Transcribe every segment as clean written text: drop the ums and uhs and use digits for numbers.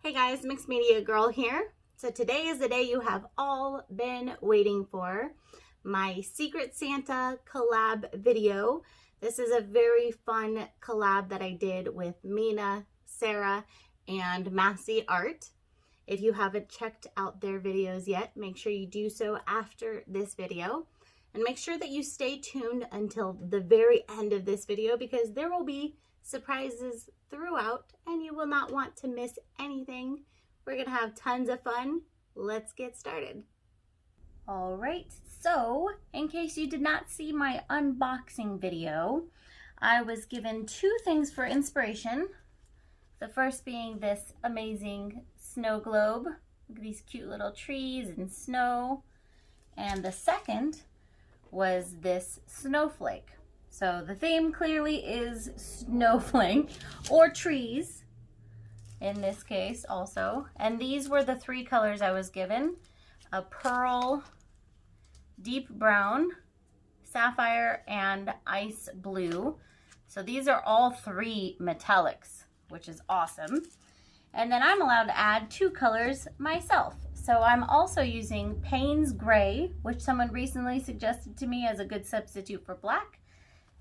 Hey guys, Mixed Media Girl here. So today is the day you have all been waiting for, my Secret Santa collab video. This is a very fun collab that I did with Mina, Sarah, and Masse Art. If you haven't checked out their videos yet, make sure you do so after this video. And make sure that you stay tuned until the very end of this video because there will be surprises throughout and you will not want to miss anything. We're gonna have tons of fun. Let's get started. All right, so in case you did not see my unboxing video, I was given two things for inspiration. The first being this amazing snow globe. Look at these cute little trees and snow. And the second was this snowflake. So the theme clearly is snowflake or trees in this case also. And these were the three colors I was given: a pearl, deep brown, sapphire, and ice blue. So these are all three metallics, which is awesome. And then I'm allowed to add two colors myself. So I'm also using PAYNE'S gray, which someone recently suggested to me as a good substitute for black.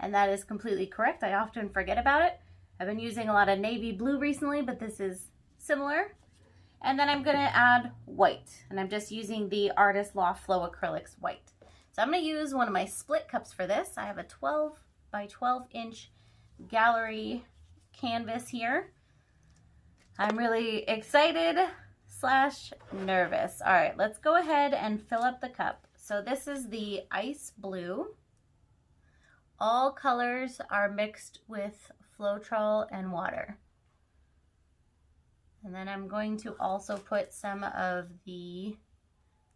And that is completely correct. I often forget about it. I've been using a lot of navy blue recently, but this is similar. And then I'm gonna add white. And I'm just using the Artist Loft Flow Acrylics white. So I'm gonna use one of my split cups for this. I have a 12 by 12 inch gallery canvas here. I'm really excited / nervous. All right, let's go ahead and fill up the cup. So this is the ice blue. All colors are mixed with Floetrol and water. And then I'm going to also put some of the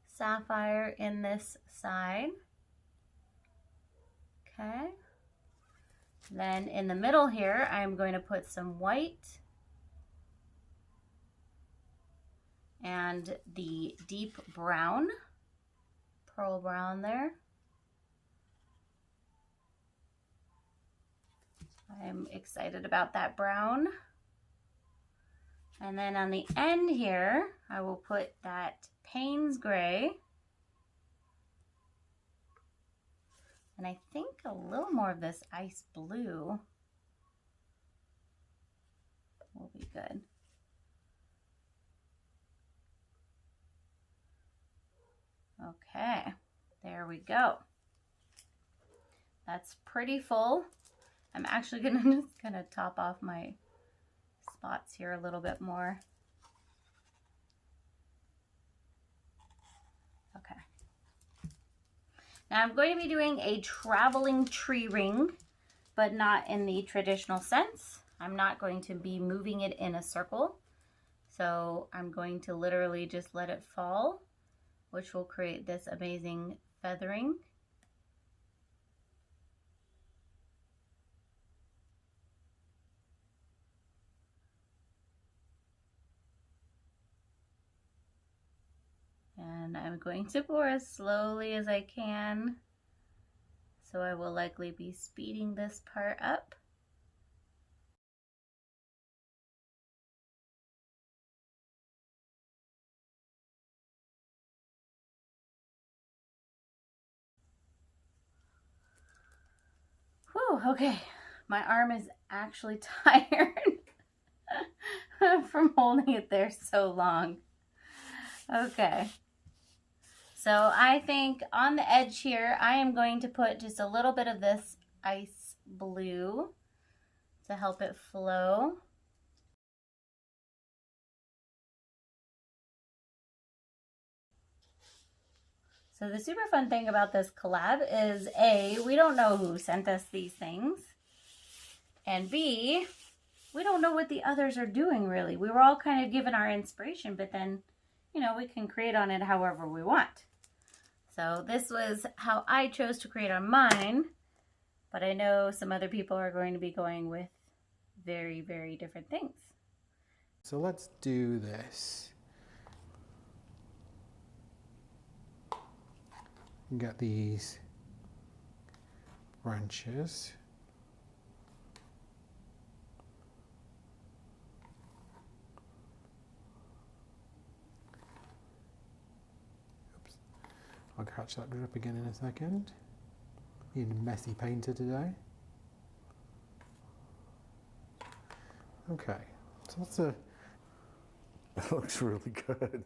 sapphire in this side. Okay. Then in the middle here, I'm going to put some white and the deep brown, pearl brown there. I'm excited about that brown. And then on the end here, I will put that PAYNE'S gray. And I think a little more of this ice blue will be good. Okay, there we go. That's pretty full. I'm actually just gonna top off my spots here a little bit more. Okay. Now I'm going to be doing a traveling tree ring, but not in the traditional sense. I'm not going to be moving it in a circle. So I'm going to literally just let it fall, which will create this amazing feathering. And I'm going to pour as slowly as I can. So I will likely be speeding this part up. Whew, okay. My arm is actually tired from holding it there so long. Okay. So I think on the edge here, I am going to put just a little bit of this ice blue to help it flow. So the super fun thing about this collab is A, we don't know who sent us these things. And B, we don't know what the others are doing really. We were all kind of given our inspiration, but then, you know, we can create on it however we want. So this was how I chose to create on mine, but I know some other people are going to be going with very, very different things. So let's do this. We got these branches. I'll catch that drip again in a second. Being a messy painter today. Okay, so that's a... That looks really good.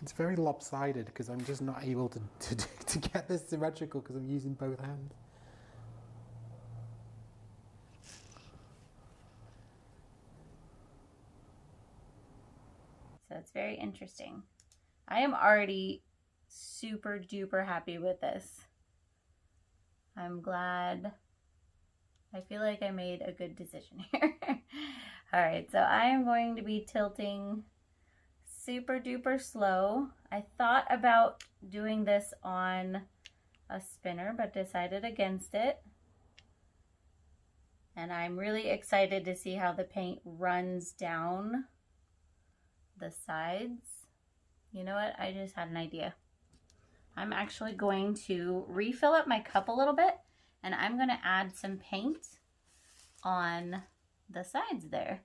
It's very lopsided because I'm just not able to get this symmetrical because I'm using both hands. So it's very interesting. I am already super duper happy with this. I'm glad. I feel like I made a good decision here. All right, so I am going to be tilting super duper slow. I thought about doing this on a spinner, but decided against it. And I'm really excited to see how the paint runs down the sides. You know what? I just had an idea. I'm actually going to refill up my cup a little bit, and I'm going to add some paint on the sides there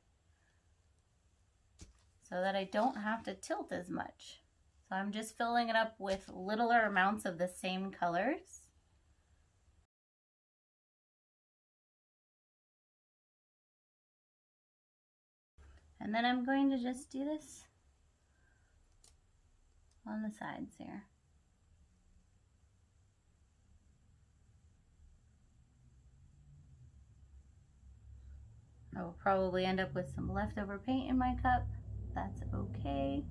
so that I don't have to tilt as much. So I'm just filling it up with littler amounts of the same colors. And then I'm going to just do this on the sides here. I will probably end up with some leftover paint in my cup. That's okay.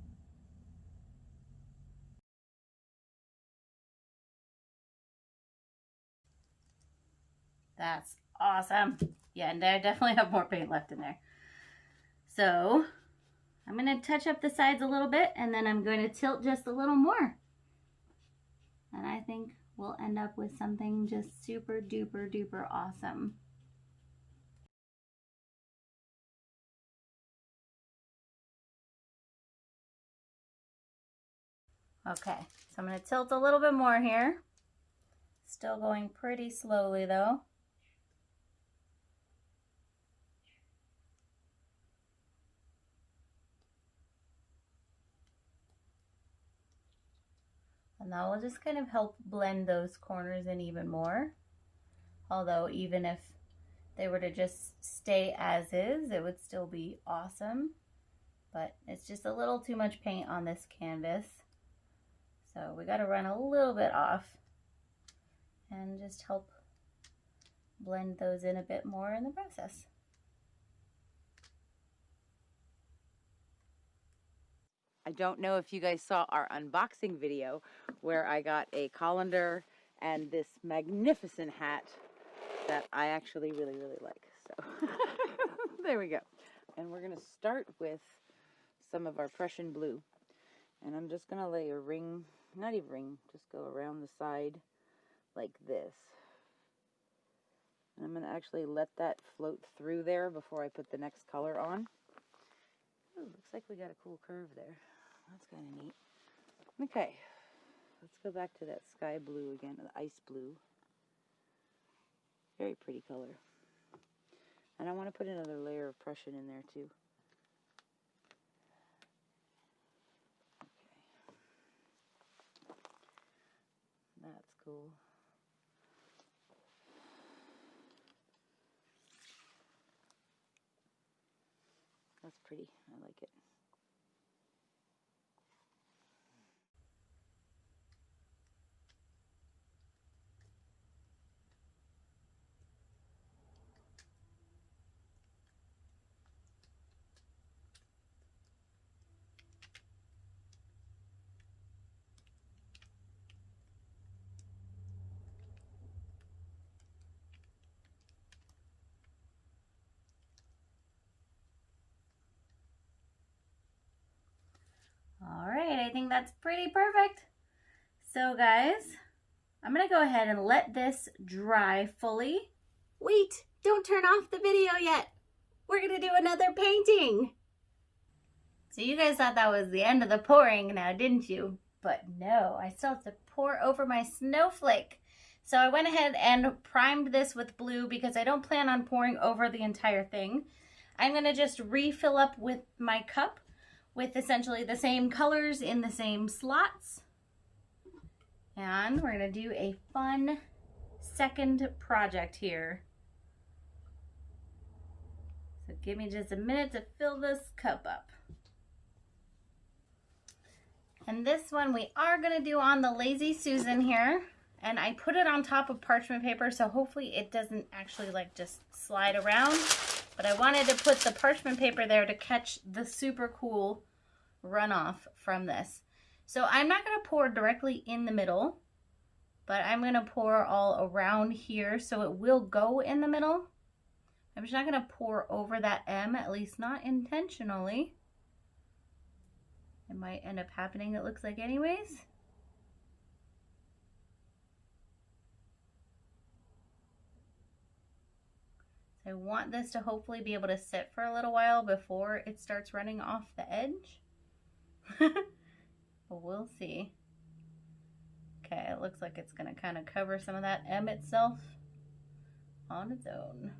That's awesome. Yeah, and I definitely have more paint left in there. So I'm going to touch up the sides a little bit, and then I'm going to tilt just a little more. And I think we'll end up with something just super duper duper awesome. Okay, so I'm going to tilt a little bit more here. Still going pretty slowly though. And that will just kind of help blend those corners in even more. Although even if they were to just stay as is, it would still be awesome. But it's just a little too much paint on this canvas. So we got to run a little bit off and just help blend those in a bit more in the process. I don't know if you guys saw our unboxing video where I got a colander and this magnificent hat that I actually really like. So there we go. And we're going to start with some of our Prussian blue. And I'm just going to lay a ring, not even ring, just go around the side like this. And I'm going to actually let that float through there before I put the next color on. Ooh, looks like we got a cool curve there. That's kind of neat. Okay, let's go back to that sky blue again, the ice blue. Very pretty color. And I want to put another layer of Prussian in there too. Okay. That's cool. That's pretty. I like it. All right, I think that's pretty perfect. So guys, I'm gonna go ahead and let this dry fully. Wait, don't turn off the video yet. We're gonna do another painting. So you guys thought that was the end of the pouring now, didn't you? But no, I still have to pour over my snowflake. So I went ahead and primed this with blue because I don't plan on pouring over the entire thing. I'm going to just refill up with my cup with essentially the same colors in the same slots. And we're going to do a fun second project here. So give me just a minute to fill this cup up. And this one we are going to do on the Lazy Susan here. And I put it on top of parchment paper, so hopefully it doesn't actually like just slide around. But I wanted to put the parchment paper there to catch the super cool runoff from this. So I'm not going to pour directly in the middle, but I'm going to pour all around here, so it will go in the middle. I'm just not going to pour over that M, at least not intentionally. It might end up happening, it looks like, anyways. I want this to hopefully be able to sit for a little while before it starts running off the edge. But we'll see. Okay, it looks like it's going to kind of cover some of that M itself on its own.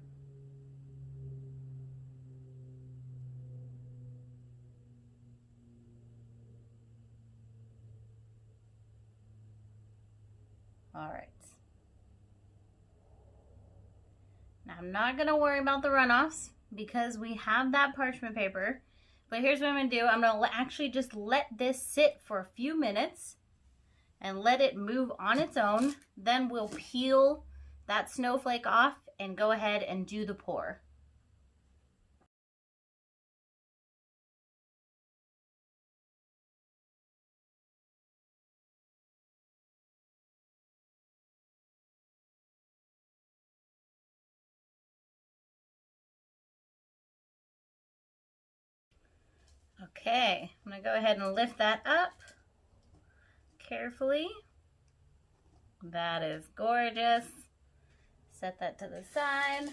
All right. Now I'm not going to worry about the runoffs because we have that parchment paper. But here's what I'm going to do. I'm going to actually just let this sit for a few minutes and let it move on its own. Then we'll peel that snowflake off and go ahead and do the pour. Okay, I'm going to go ahead and lift that up carefully. That is gorgeous. Set that to the side.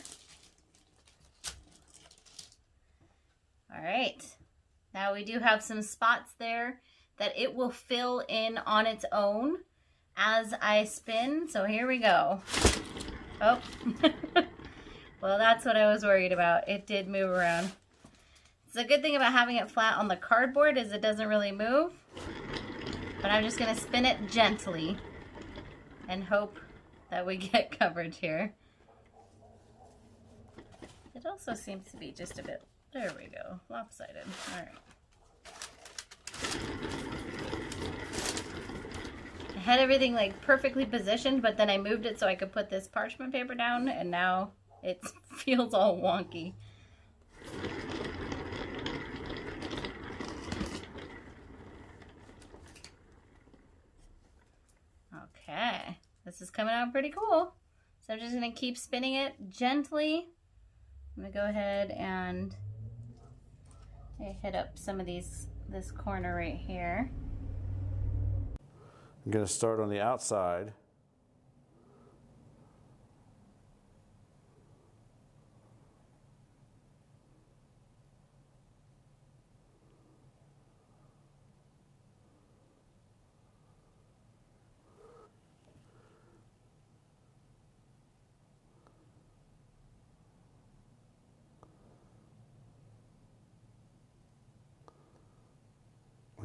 All right, now we do have some spots there that it will fill in on its own as I spin. So here we go. Oh, well, that's what I was worried about. It did move around. The good thing about having it flat on the cardboard is it doesn't really move. But I'm just going to spin it gently and hope that we get coverage here. It also seems to be just a bit, there we go, lopsided. All right. I had everything like perfectly positioned, but then I moved it so I could put this parchment paper down, and now it feels all wonky. Okay, this is coming out pretty cool. So I'm just going to keep spinning it gently. I'm going to go ahead and hit up some of this corner right here. I'm going to start on the outside.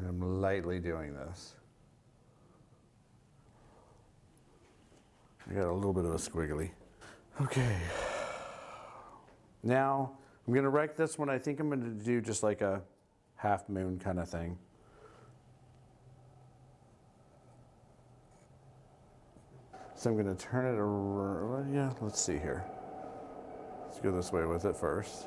I'm lightly doing this. I got a little bit of a squiggly. Okay. Now I'm going to write this one. I think I'm going to do just like a half moon kind of thing. So I'm going to turn it around. Yeah, let's see here. Let's go this way with it first.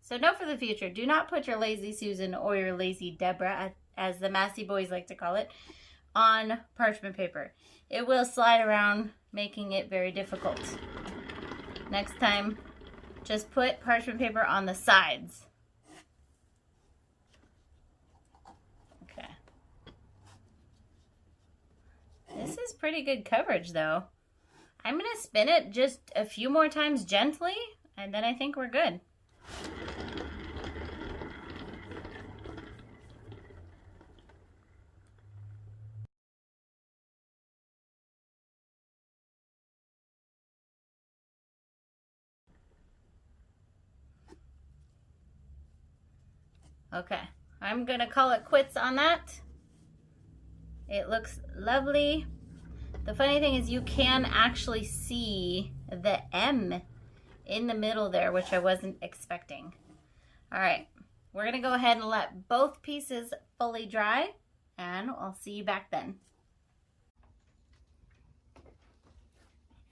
So note for the future, do not put your lazy Susan or your lazy Deborah, as the Massey boys like to call it, on parchment paper. It will slide around, making it very difficult. Next time, just put parchment paper on the sides. Okay. This is pretty good coverage though. I'm gonna spin it just a few more times gently, and then I think we're good. Okay, I'm gonna call it quits on that. It looks lovely. The funny thing is you can actually see the M in the middle there, which I wasn't expecting. All right, we're gonna go ahead and let both pieces fully dry, and I'll see you back then.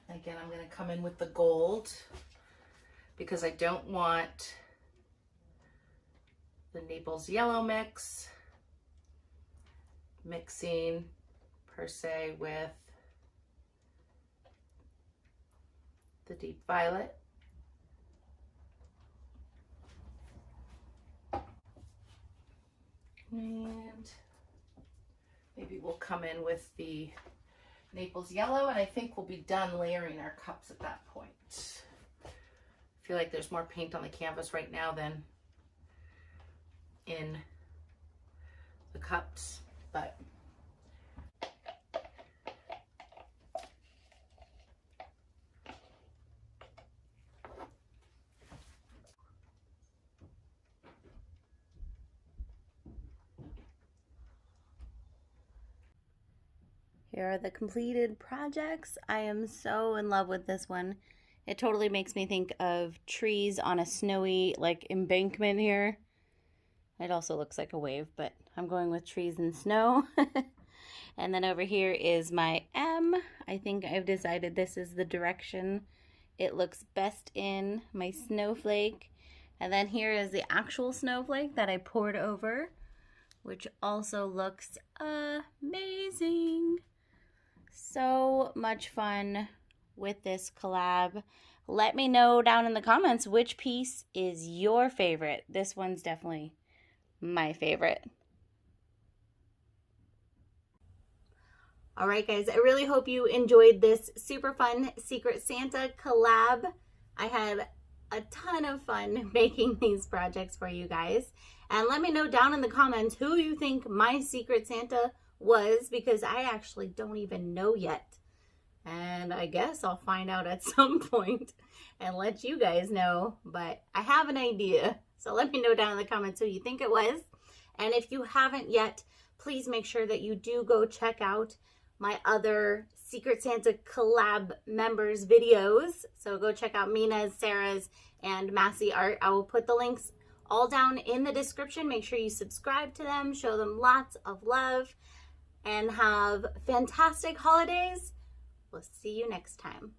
Again, I'm gonna come in with the gold because I don't want the Naples yellow mix mixing per se with the deep violet. And maybe we'll come in with the Naples yellow, and I think we'll be done layering our cups at that point. I feel like there's more paint on the canvas right now than in the cups, but here are the completed projects. I am so in love with this one. It totally makes me think of trees on a snowy like embankment here. It also looks like a wave, but I'm going with trees and snow. And then over here is my M. I think I've decided this is the direction it looks best in, my snowflake. And then here is the actual snowflake that I poured over, which also looks amazing. So much fun with this collab. Let me know down in the comments which piece is your favorite. This one's definitely my favorite. All right, guys, I really hope you enjoyed this super fun Secret Santa collab. I had a ton of fun making these projects for you guys. And let me know down in the comments who you think my Secret Santa was, because I actually don't even know yet. And I guess I'll find out at some point and let you guys know, but I have an idea. So let me know down in the comments who you think it was. And if you haven't yet, please make sure that you do go check out my other Secret Santa collab members videos. So go check out MINA'S, Sarah's, and Masse Art. I will put the links all down in the description. Make sure you subscribe to them, show them lots of love, and have fantastic holidays. We'll see you next time.